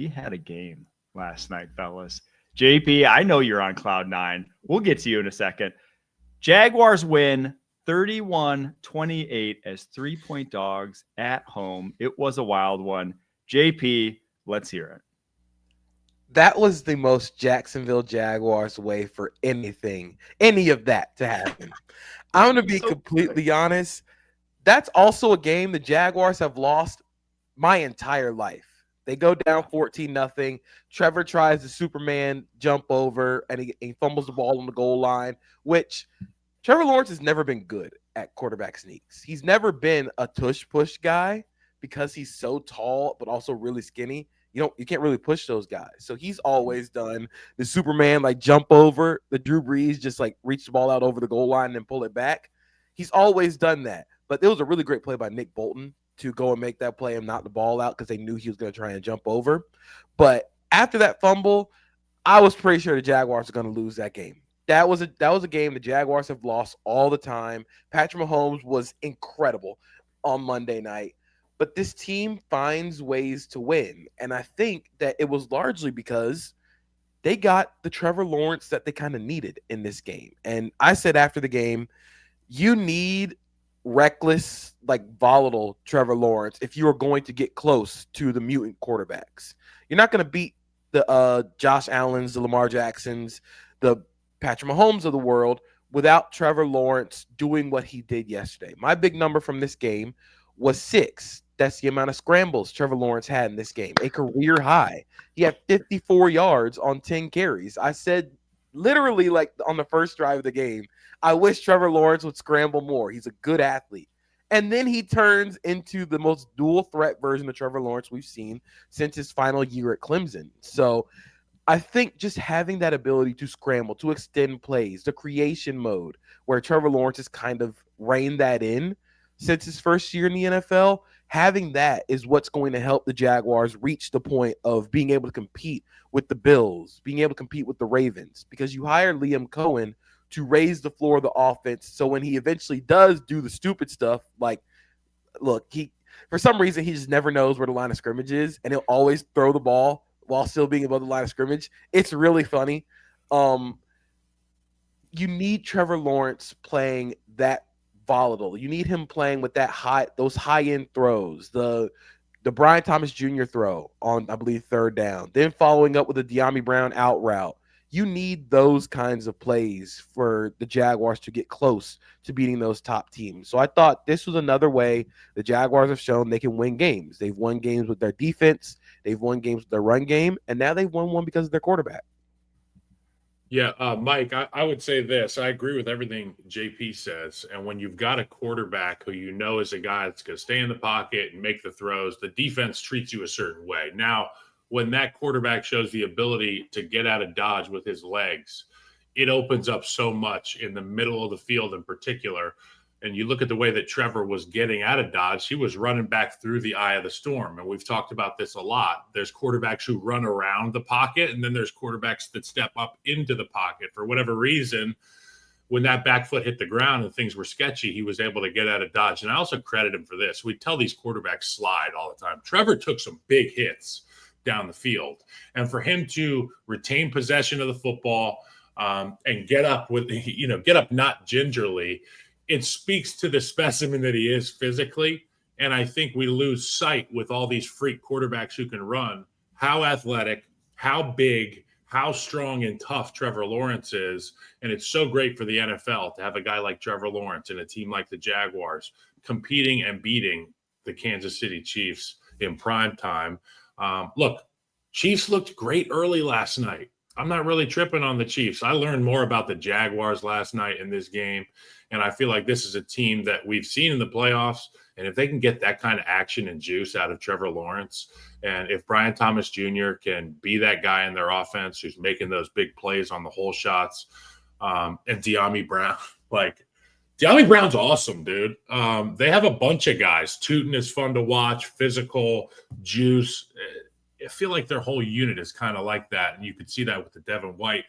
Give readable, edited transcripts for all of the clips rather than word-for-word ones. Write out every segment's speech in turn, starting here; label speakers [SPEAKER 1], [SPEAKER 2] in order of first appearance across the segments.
[SPEAKER 1] we had a game last night, fellas. JP, I know you're on cloud nine. We'll get to you in a second. Jaguars win 31-28 as 3-point dogs at home. It was a wild one. JP, let's hear it.
[SPEAKER 2] That was the most Jacksonville Jaguars way for any of that to happen. I'm going to be completely honest. That's also a game the Jaguars have lost my entire life. They go down 14-0. Trevor tries the Superman jump over, and he fumbles the ball on the goal line, which Trevor Lawrence has never been good at quarterback sneaks. He's never been a tush-push guy because he's so tall but also really skinny. You can't really push those guys. So he's always done the Superman jump over, the Drew Brees just reach the ball out over the goal line and pull it back. He's always done that. But it was a really great play by Nick Bolton to go and make that play and knock the ball out because they knew he was going to try and jump over. But after that fumble, I was pretty sure the Jaguars are going to lose that game. That was a game the Jaguars have lost all the time. Patrick Mahomes was incredible on Monday night. But this team finds ways to win. And I think that it was largely because they got the Trevor Lawrence that they kind of needed in this game. And I said after the game, you need reckless, volatile Trevor Lawrence if you are going to get close to the mutant quarterbacks. You're not going to beat the Josh Allens, the Lamar Jacksons, the Patrick Mahomes of the world without Trevor Lawrence doing what he did yesterday. My big number from this game was 6. That's the amount of scrambles Trevor Lawrence had in this game, a career high. He had 54 yards on 10 carries. I said literally on the first drive of the game, I wish Trevor Lawrence would scramble more. He's a good athlete. And then he turns into the most dual threat version of Trevor Lawrence we've seen since his final year at Clemson. So I think just having that ability to scramble, to extend plays, the creation mode where Trevor Lawrence has kind of reined that in since his first year in the NFL, having that is what's going to help the Jaguars reach the point of being able to compete with the Bills, being able to compete with the Ravens, because you hire Liam Cohen to raise the floor of the offense. So when he eventually does do the stupid stuff, for some reason, he just never knows where the line of scrimmage is, and he'll always throw the ball while still being above the line of scrimmage. It's really funny. You need Trevor Lawrence playing that volatile. You need him playing with those high-end throws, the Brian Thomas Jr. throw on, I believe, 3rd down, then following up with a De'Ami Brown out route. You need those kinds of plays for the Jaguars to get close to beating those top teams. So I thought this was another way the Jaguars have shown they can win games. They've won games with their defense. They've won games with their run game. And now they've won one because of their quarterback.
[SPEAKER 3] Yeah, Mike, I would say this. I agree with everything JP says. And when you've got a quarterback who you know is a guy that's going to stay in the pocket and make the throws, the defense treats you a certain way. Now, when that quarterback shows the ability to get out of dodge with his legs, it opens up so much in the middle of the field in particular. And you look at the way that Trevor was getting out of dodge, he was running back through the eye of the storm. And we've talked about this a lot. There's quarterbacks who run around the pocket, and then there's quarterbacks that step up into the pocket. For whatever reason, when that back foot hit the ground and things were sketchy, he was able to get out of dodge. And I also credit him for this. We tell these quarterbacks slide all the time. Trevor took some big hits down the field. And for him to retain possession of the football and get up not gingerly, it speaks to the specimen that he is physically. And I think we lose sight with all these freak quarterbacks who can run, how athletic, how big, how strong and tough Trevor Lawrence is. And it's so great for the NFL to have a guy like Trevor Lawrence and a team like the Jaguars competing and beating the Kansas City Chiefs in prime time. Look, Chiefs looked great early last night. I'm not really tripping on the Chiefs. I learned more about the Jaguars last night in this game, and I feel like this is a team that we've seen in the playoffs, and if they can get that kind of action and juice out of Trevor Lawrence, and if Brian Thomas Jr. can be that guy in their offense who's making those big plays on the hole shots, and De'Ami Brown, De'Ami Brown's awesome, dude. They have a bunch of guys. Tootin is fun to watch, physical, juice. I feel like their whole unit is kind of like that, and you could see that with the Devin White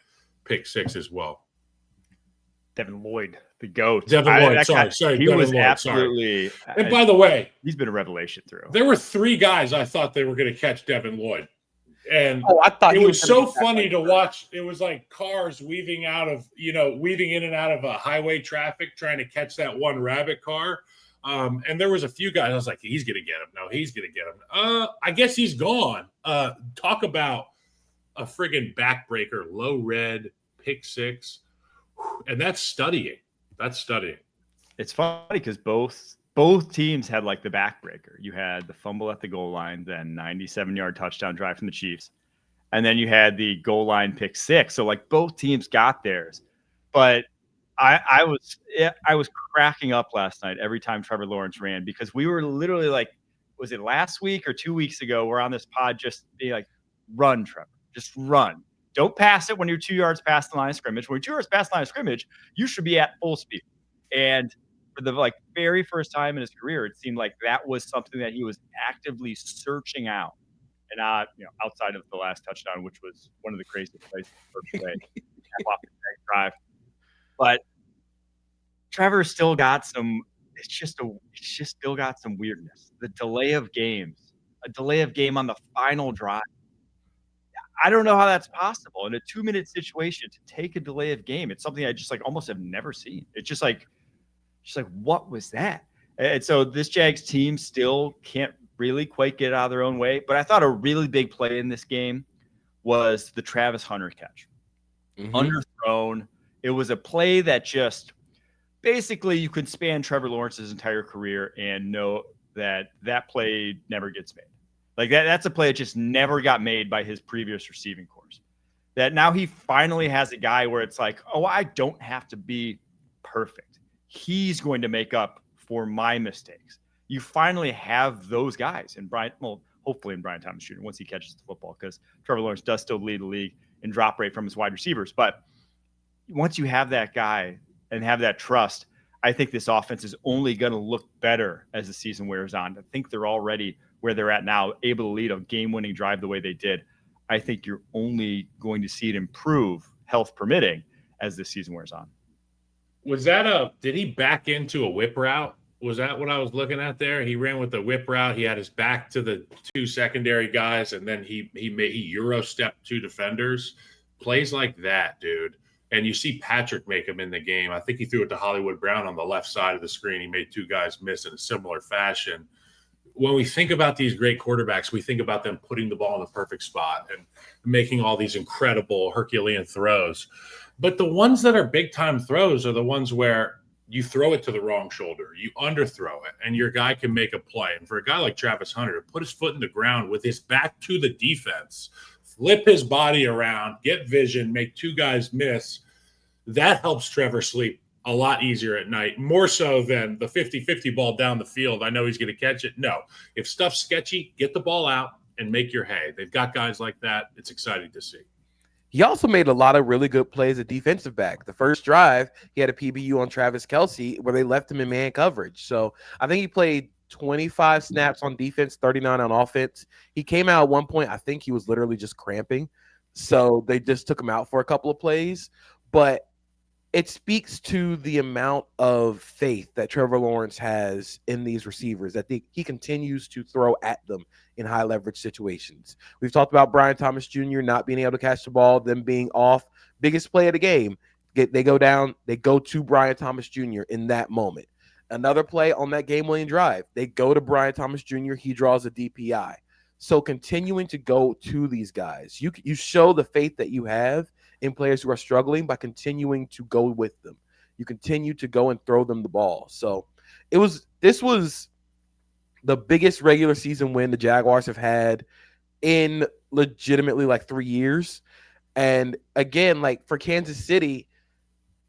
[SPEAKER 3] pick 6 as well.
[SPEAKER 1] Devin Lloyd, the GOAT.
[SPEAKER 3] Devin Lloyd, sorry.
[SPEAKER 1] He
[SPEAKER 3] Devin
[SPEAKER 1] was
[SPEAKER 3] Lloyd,
[SPEAKER 1] absolutely.
[SPEAKER 3] Sorry. And by the way,
[SPEAKER 1] he's been a revelation through.
[SPEAKER 3] There were 3 guys I thought they were going to catch Devin Lloyd. And
[SPEAKER 2] I thought
[SPEAKER 3] it
[SPEAKER 2] he
[SPEAKER 3] was
[SPEAKER 2] gonna
[SPEAKER 3] so
[SPEAKER 2] get that
[SPEAKER 3] funny
[SPEAKER 2] like
[SPEAKER 3] to watch. It was like cars weaving in and out of a highway traffic, trying to catch that one rabbit car. And there was a few guys. I was like, he's going to get him. No, he's going to get him. I guess he's gone. Talk about a friggin' backbreaker, low red, pick six. And that's studying.
[SPEAKER 1] It's funny because both teams had like the backbreaker. You had the fumble at the goal line, then 97-yard touchdown drive from the Chiefs. And then you had the goal line pick six. So like both teams got theirs. But I was cracking up last night every time Trevor Lawrence ran, because we were literally like, was it last week or 2 weeks ago? We're on this pod just being like, run, Trevor, just run. Don't pass it when you're 2 yards past the line of scrimmage. When you're 2 yards past the line of scrimmage, you should be at full speed. And for the like very first time in his career, it seemed like that was something that he was actively searching out. And not, outside of the last touchdown, which was one of the craziest plays of the first play, off the drive. But Trevor still got some. It's just still got some weirdness. The delay of games, a delay of game on the final drive. I don't know how that's possible in a 2-minute situation to take a delay of game. It's something I just like almost have never seen. It's just like what was that? And so this Jags team still can't really quite get out of their own way. But I thought a really big play in this game was the Travis Hunter catch. Underthrown. It was a play that just basically you could span Trevor Lawrence's entire career and know that play never gets made. Like that's a play that just never got made by his previous receiving course. That now he finally has a guy where it's like, oh, I don't have to be perfect. He's going to make up for my mistakes. You finally have those guys in hopefully in Brian Thomas Jr. once he catches the football, because Trevor Lawrence does still lead the league in drop rate from his wide receivers. But once you have that guy and have that trust, I think this offense is only going to look better as the season wears on. I think they're already where they're at now, able to lead a game-winning drive the way they did. I think you're only going to see it improve, health permitting, as this season wears on.
[SPEAKER 3] Was that did he back into a whip route? Was that what I was looking at there? He ran with the whip route. He had his back to the two secondary guys, and then he Euro stepped two defenders. Plays like that, dude. And you see Patrick make him in the game. I think he threw it to Hollywood Brown on the left side of the screen. He made two guys miss in a similar fashion. When we think about these great quarterbacks, we think about them putting the ball in the perfect spot and making all these incredible Herculean throws. But the ones that are big-time throws are the ones where you throw it to the wrong shoulder, you underthrow it, and your guy can make a play. And for a guy like Travis Hunter to put his foot in the ground with his back to the defense, flip his body around, get vision, make two guys miss, that helps Trevor sleep a lot easier at night, more so than the 50-50 ball down the field. I know he's going to catch it. No. If stuff's sketchy, get the ball out and make your hay. They've got guys like that. It's exciting to see.
[SPEAKER 2] He also made a lot of really good plays at defensive back. The first drive, he had a PBU on Travis Kelce where they left him in man coverage. So I think he played 25 snaps on defense, 39 on offense. He came out at one point, I think he was literally just cramping. So they just took him out for a couple of plays. But it speaks to the amount of faith that Trevor Lawrence has in these receivers, that he continues to throw at them in high leverage situations. We've talked about Brian Thomas Jr. not being able to catch the ball, them being off. Biggest play of the game. They go down, they go to Brian Thomas Jr. in that moment. Another play on that game-winning drive, they go to Brian Thomas Jr., he draws a DPI. So continuing to go to these guys, you show the faith that you have in players who are struggling by continuing to go with them. You continue to go and throw them the ball. So this was the biggest regular season win the Jaguars have had in legitimately like 3 years. And again, like for Kansas City,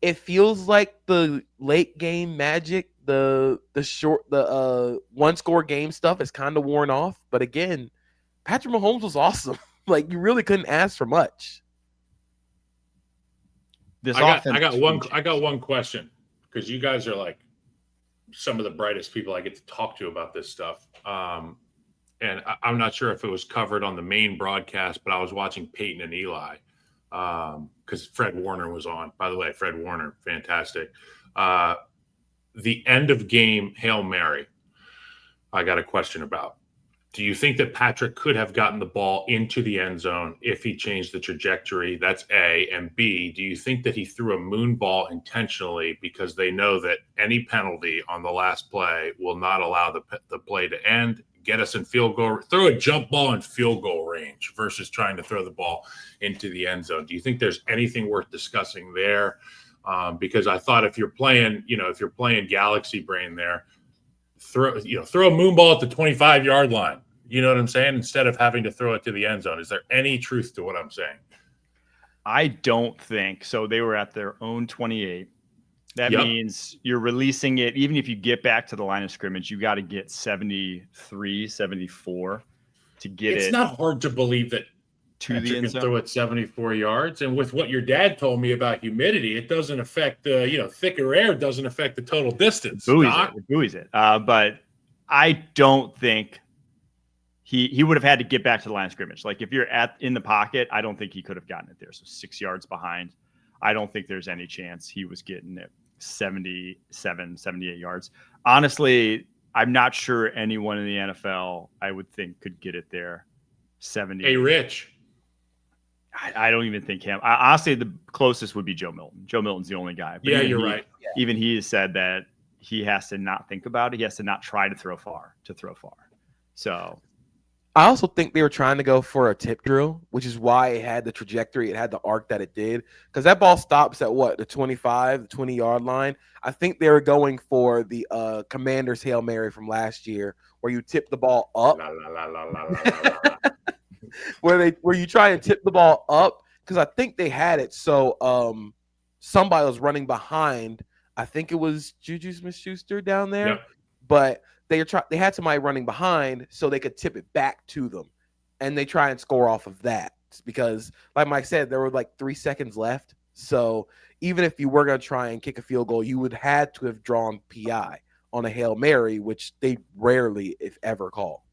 [SPEAKER 2] it feels like the late game magic, the one score game stuff is kind of worn off. But again, Patrick Mahomes was awesome. Like you really couldn't ask for much.
[SPEAKER 3] I got one question, because you guys are like some of the brightest people I get to talk to about this stuff. And I'm not sure if it was covered on the main broadcast, but I was watching Peyton and Eli because Fred Warner was on. By the way, Fred Warner, fantastic. The end of game Hail Mary, I got a question about. Do you think that Patrick could have gotten the ball into the end zone if he changed the trajectory? That's A. And B, do you think that he threw a moon ball intentionally because they know that any penalty on the last play will not allow the play to end, get us in field goal, throw a jump ball in field goal range versus trying to throw the ball into the end zone? Do you think there's anything worth discussing there? Because I thought if you're playing Galaxy Brain there, throw a moon ball at the 25-yard line. You know what I'm saying? Instead of having to throw it to the end zone. Is there any truth to what I'm saying?
[SPEAKER 1] I don't think so. They were at their own 28. That means you're releasing it. Even if you get back to the line of scrimmage, you got to get 73, 74 to get it.
[SPEAKER 3] It's not hard to believe that
[SPEAKER 1] to the end
[SPEAKER 3] zone.
[SPEAKER 1] Throw
[SPEAKER 3] it 74 yards. And with what your dad told me about humidity, it doesn't affect thicker air doesn't affect the total distance.
[SPEAKER 1] It buoys it. But I don't think he would have had to get back to the line of scrimmage. Like if you're in the pocket, I don't think he could have gotten it there. So 6 yards behind. I don't think there's any chance he was getting it 77, 78 yards. Honestly, I'm not sure anyone in the NFL I would think could get it there 70.
[SPEAKER 3] Hey, Rich.
[SPEAKER 1] I don't even think him. Honestly, the closest would be Joe Milton. Joe Milton's the only guy. But
[SPEAKER 3] you're right.
[SPEAKER 1] Even he has said that he has to not think about it. He has to not try to throw far. So
[SPEAKER 2] I also think they were trying to go for a tip drill, which is why it had the trajectory, it had the arc that it did. Because that ball stops at what, the 25, the 20-yard line. I think they were going for the Commanders Hail Mary from last year, where you tip the ball up. where you try and tip the ball up, because I think they had it so somebody was running behind. I think it was Juju Smith-Schuster down there,
[SPEAKER 3] yep.
[SPEAKER 2] But they had somebody running behind so they could tip it back to them, and they try and score off of that because, like Mike said, there were like 3 seconds left. So even if you were going to try and kick a field goal, you would have to have drawn PI on a Hail Mary, which they rarely, if ever, call.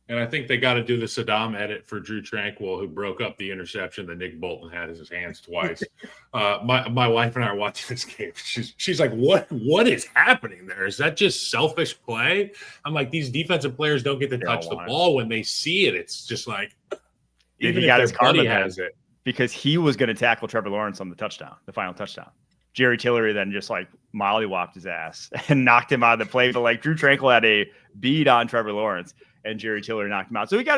[SPEAKER 3] And I think they got to do the Saddam edit for Drew Tranquil, who broke up the interception that Nick Bolton had in his hands twice. My wife and I are watching this game. She's like, what is happening there? Is that just selfish play? I'm like, these defensive players don't get to touch the ball when they see it. It's just like,
[SPEAKER 1] even if his buddy has it, because he was going to tackle Trevor Lawrence on the final touchdown. Jerry Tillery then just like mollywopped his ass and knocked him out of the play. But like Drew Tranquil had a bead on Trevor Lawrence, and Jerry Tillery knocked him out. So he got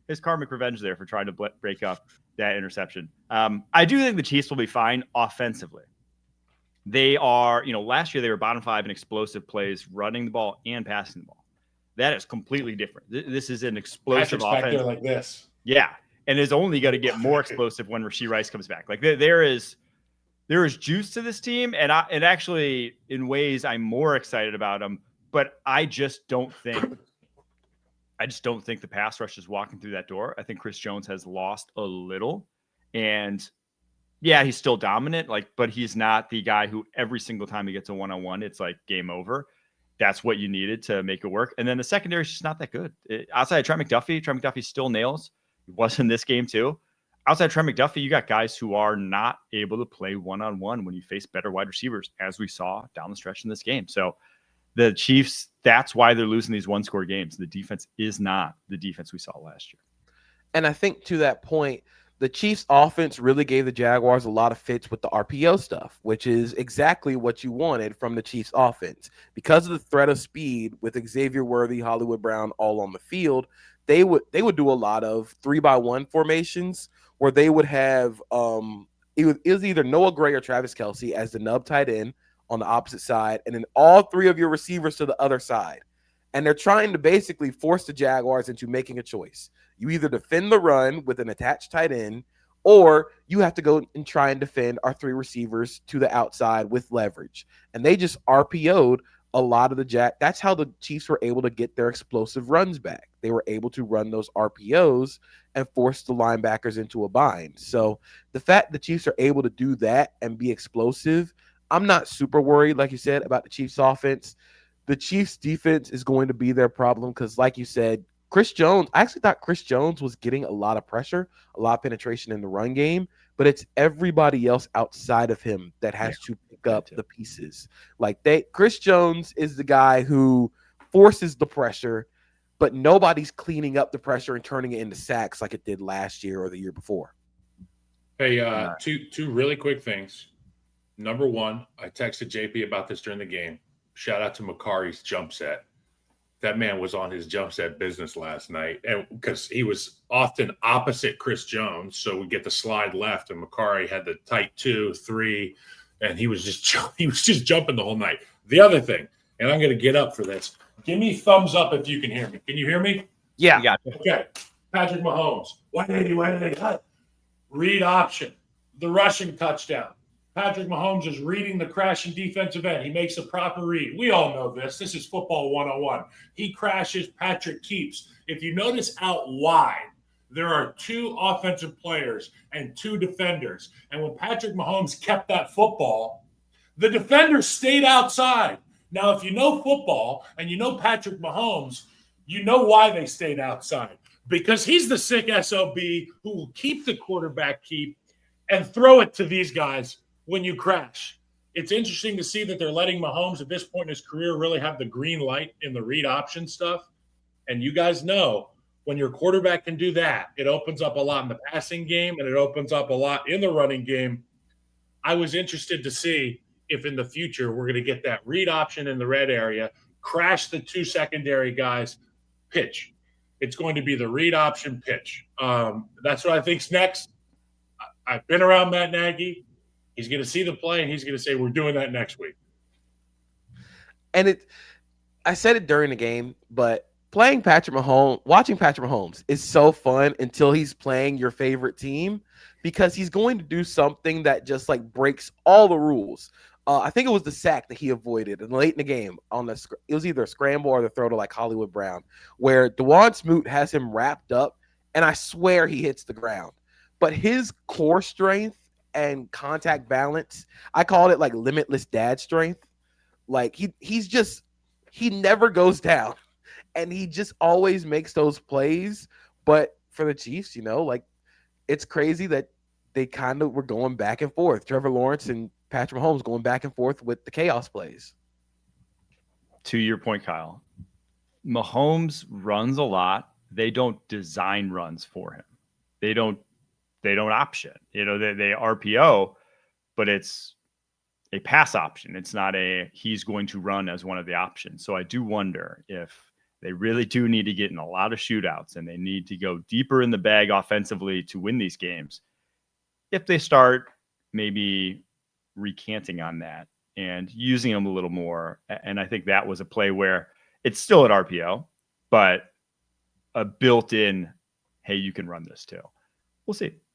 [SPEAKER 1] his karmic revenge there for trying to break up that interception. I do think the Chiefs will be fine offensively. They are, last year they were bottom 5 in explosive plays, running the ball and passing the ball. That is completely different. This is an explosive offense.
[SPEAKER 3] Back there like this.
[SPEAKER 1] Yeah, and is only going to get more explosive when Rashee Rice comes back. Like there is juice to this team, and actually, in ways, I'm more excited about them. But I just don't think the pass rush is walking through that door. I think Chris Jones has lost a little, and yeah, he's still dominant. But he's not the guy who every single time he gets a one-on-one, it's like game over. That's what you needed to make it work. And then the secondary is just not that good. Outside of Trent McDuffie still nails. He was in this game too. Outside of Trent McDuffie, you got guys who are not able to play one-on-one when you face better wide receivers, as we saw down the stretch in this game. So the Chiefs, that's why they're losing these one-score games. The defense is not the defense we saw last year.
[SPEAKER 2] And I think to that point, the Chiefs offense really gave the Jaguars a lot of fits with the RPO stuff, which is exactly what you wanted from the Chiefs offense. Because of the threat of speed with Xavier Worthy, Hollywood Brown all on the field, they would do a lot of 3-by-1 formations where they would have it was either Noah Gray or Travis Kelce as the nub tight end on the opposite side, and then all 3 of your receivers to the other side. And they're trying to basically force the Jaguars into making a choice. You either defend the run with an attached tight end, or you have to go and try and defend our 3 receivers to the outside with leverage. And they just RPO'd a lot of the That's how the Chiefs were able to get their explosive runs back. They were able to run those RPOs and force the linebackers into a bind. So the fact the Chiefs are able to do that and be explosive, I'm not super worried, like you said, about the Chiefs offense. The Chiefs defense is going to be their problem because, like you said, Chris Jones, I actually thought Chris Jones was getting a lot of pressure, a lot of penetration in the run game, but it's everybody else outside of him that has to pick up the pieces. Chris Jones is the guy who forces the pressure, but nobody's cleaning up the pressure and turning it into sacks like it did last year or the year before.
[SPEAKER 3] Hey, two really quick things. Number one, I texted JP about this during the game. Shout out to Makari's jump set. That man was on his jump set business last night, and because he was often opposite Chris Jones, so we get the slide left, and Makari had the tight 2, 3, and he was just jumping the whole night. The other thing, and I'm going to get up for this. Give me thumbs up if you can hear me. Can you hear me?
[SPEAKER 2] Yeah.
[SPEAKER 3] Okay. Patrick Mahomes, 180. Read option, the rushing touchdown. Patrick Mahomes is reading the crashing defensive end. He makes a proper read. We all know this. This is football 101. He crashes, Patrick keeps. If you notice out wide, there are 2 offensive players and 2 defenders. And when Patrick Mahomes kept that football, the defenders stayed outside. Now, if you know football and you know Patrick Mahomes, you know why they stayed outside. Because he's the sick SOB who will keep the quarterback keep and throw it to these guys when you crash. It's interesting to see that they're letting Mahomes at this point in his career really have the green light in the read option stuff. And you guys know when your quarterback can do that, it opens up a lot in the passing game and it opens up a lot in the running game. I was interested to see if in the future we're going to get that read option in the red area, crash the 2 secondary guys, pitch. It's going to be the read option pitch. That's what I think's next. I've been around Matt Nagy. He's going to see the play, and he's going to say, we're doing that next week.
[SPEAKER 2] And I said it during the game, but watching Patrick Mahomes is so fun until he's playing your favorite team, because he's going to do something that just like breaks all the rules. I think it was the sack that he avoided and late in the game it was either a scramble or the throw to like Hollywood Brown, where DeJuan Smoot has him wrapped up, and I swear he hits the ground. But his core strength and contact balance, I called it like limitless dad strength. Like he never goes down, and he just always makes those plays. But for the Chiefs, like it's crazy that they kind of were going back and forth. Trevor Lawrence and Patrick Mahomes going back and forth with the chaos plays.
[SPEAKER 1] To your point, Kyle, Mahomes runs a lot. They don't design runs for him. They don't option. They RPO, but it's a pass option. It's not he's going to run as one of the options. So I do wonder if they really do need to get in a lot of shootouts and they need to go deeper in the bag offensively to win these games. If they start maybe recanting on that and using them a little more. And I think that was a play where it's still at RPO, but a built-in, hey, you can run this too. We'll see.